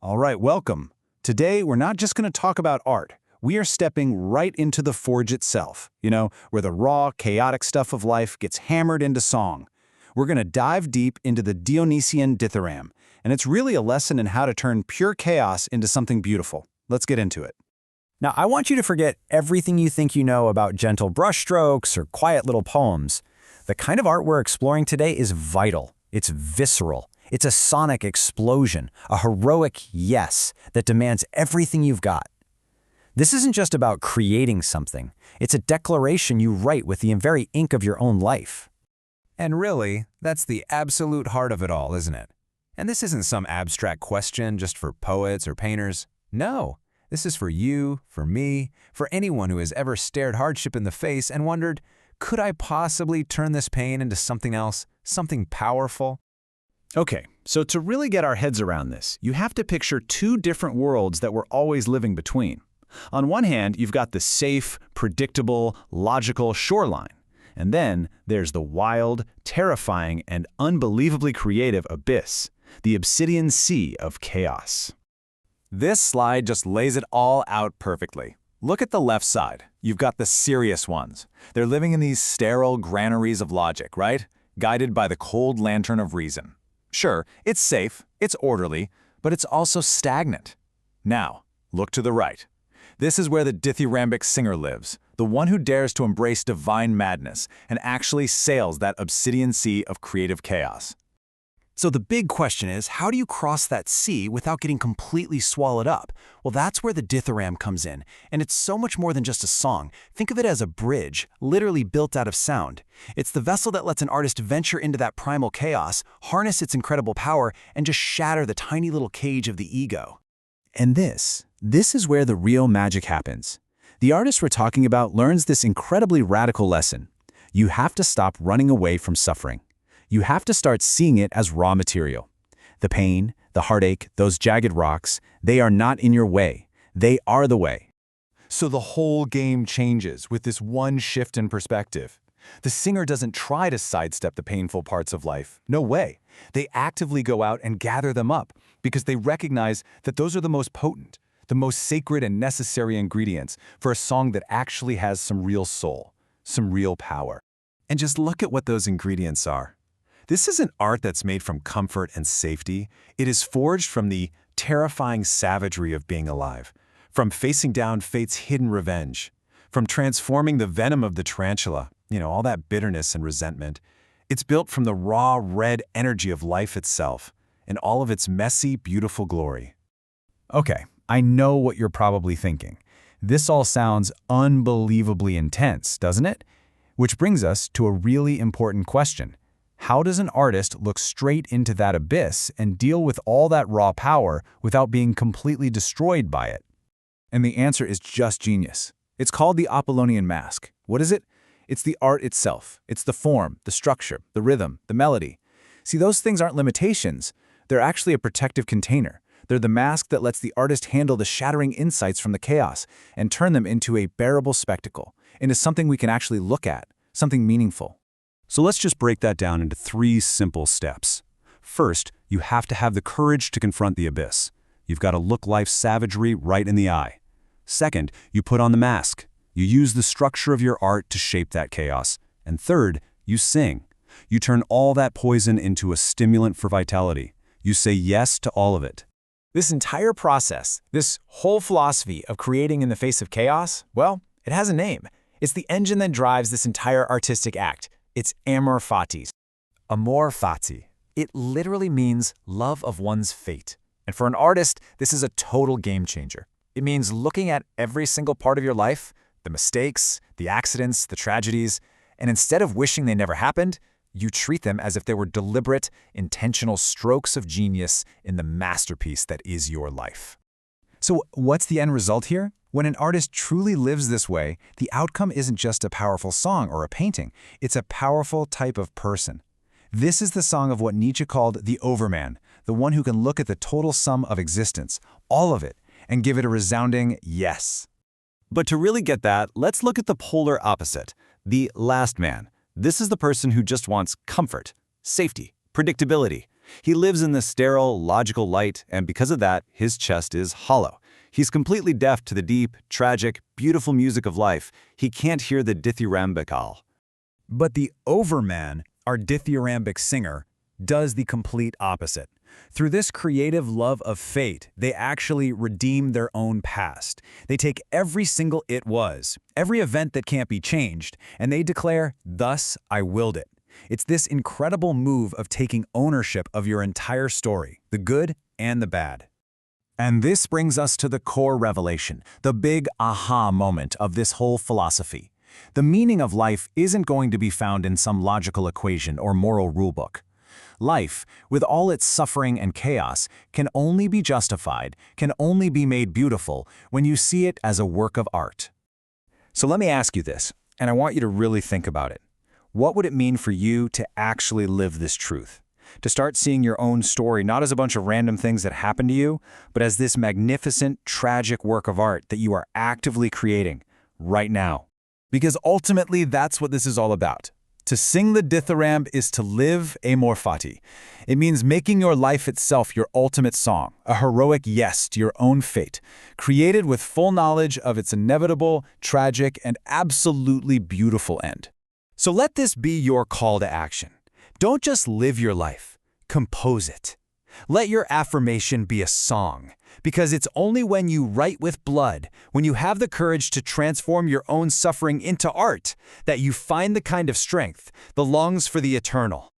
All right, welcome. Today, we're not just going to talk about art. We are stepping right into the forge itself, where the raw, chaotic stuff of life gets hammered into song. We're going to dive deep into the Dionysian Dithyramb, and it's really a lesson in how to turn pure chaos into something beautiful. Let's get into it. Now, I want you to forget everything you think you know about gentle brushstrokes or quiet little poems. The kind of art we're exploring today is vital. It's visceral. It's a sonic explosion, a heroic yes that demands everything you've got. This isn't just about creating something. It's a declaration you write with the very ink of your own life. And really, that's the absolute heart of it all, isn't it? And this isn't some abstract question just for poets or painters. No, this is for you, for me, for anyone who has ever stared hardship in the face and wondered, could I possibly turn this pain into something else, something powerful? Okay, so to really get our heads around this, you have to picture two different worlds that we're always living between. On one hand, you've got the safe, predictable, logical shoreline. And then there's the wild, terrifying, and unbelievably creative abyss, the obsidian sea of chaos. This slide just lays it all out perfectly. Look at the left side. You've got the serious ones. They're living in these sterile granaries of logic, right? Guided by the cold lantern of reason. Sure, it's safe, it's orderly, but it's also stagnant. Now, look to the right. This is where the dithyrambic singer lives, the one who dares to embrace divine madness and actually sails that obsidian sea of creative chaos. So the big question is, how do you cross that sea without getting completely swallowed up? Well, that's where the Dithyramb comes in, and it's so much more than just a song. Think of it as a bridge, literally built out of sound. It's the vessel that lets an artist venture into that primal chaos, harness its incredible power, and just shatter the tiny little cage of the ego. And this is where the real magic happens. The artist we're talking about learns this incredibly radical lesson. You have to stop running away from suffering. You have to start seeing it as raw material. The pain, the heartache, those jagged rocks, they are not in your way. They are the way. So the whole game changes with this one shift in perspective. The singer doesn't try to sidestep the painful parts of life. No way. They actively go out and gather them up because they recognize that those are the most potent, the most sacred and necessary ingredients for a song that actually has some real soul, some real power. And just look at what those ingredients are. This isn't art that's made from comfort and safety. It is forged from the terrifying savagery of being alive, from facing down fate's hidden revenge, from transforming the venom of the tarantula, all that bitterness and resentment. It's built from the raw, red energy of life itself, in all of its messy, beautiful glory. Okay, I know what you're probably thinking. This all sounds unbelievably intense, doesn't it? Which brings us to a really important question. How does an artist look straight into that abyss and deal with all that raw power without being completely destroyed by it? And the answer is just genius. It's called the Apollonian mask. What is it? It's the art itself. It's the form, the structure, the rhythm, the melody. See, those things aren't limitations. They're actually a protective container. They're the mask that lets the artist handle the shattering insights from the chaos and turn them into a bearable spectacle, into something we can actually look at, something meaningful. So let's just break that down into 3 simple steps. First, you have to have the courage to confront the abyss. You've got to look life's savagery right in the eye. Second, you put on the mask. You use the structure of your art to shape that chaos. And third, you sing. You turn all that poison into a stimulant for vitality. You say yes to all of it. This entire process, this whole philosophy of creating in the face of chaos, well, it has a name. It's the engine that drives this entire artistic act. It's amor fati. Amor fati. It literally means love of one's fate. And for an artist, this is a total game changer. It means looking at every single part of your life, the mistakes, the accidents, the tragedies, and instead of wishing they never happened, you treat them as if they were deliberate, intentional strokes of genius in the masterpiece that is your life. So what's the end result here? When an artist truly lives this way, the outcome isn't just a powerful song or a painting. It's a powerful type of person. This is the song of what Nietzsche called the overman, the one who can look at the total sum of existence, all of it, and give it a resounding yes. But to really get that, let's look at the polar opposite, the last man. This is the person who just wants comfort, safety, predictability. He lives in the sterile, logical light, and because of that, his chest is hollow. He's completely deaf to the deep, tragic, beautiful music of life. He can't hear the dithyrambical. But the overman, our dithyrambic singer, does the complete opposite. Through this creative love of fate, they actually redeem their own past. They take every single it was, every event that can't be changed, and they declare, "Thus I willed it." It's this incredible move of taking ownership of your entire story, the good and the bad. And this brings us to the core revelation, the big aha moment of this whole philosophy. The meaning of life isn't going to be found in some logical equation or moral rulebook. Life, with all its suffering and chaos, can only be justified, can only be made beautiful when you see it as a work of art. So let me ask you this, and I want you to really think about it. What would it mean for you to actually live this truth? To start seeing your own story not as a bunch of random things that happen to you, but as this magnificent, tragic work of art that you are actively creating right now. Because ultimately, that's what this is all about. To sing the Dithyramb is to live amor fati. It means making your life itself your ultimate song, a heroic yes to your own fate, created with full knowledge of its inevitable, tragic, and absolutely beautiful end. So let this be your call to action. Don't just live your life, compose it. Let your affirmation be a song, because it's only when you write with blood, when you have the courage to transform your own suffering into art, that you find the kind of strength that longs for the eternal.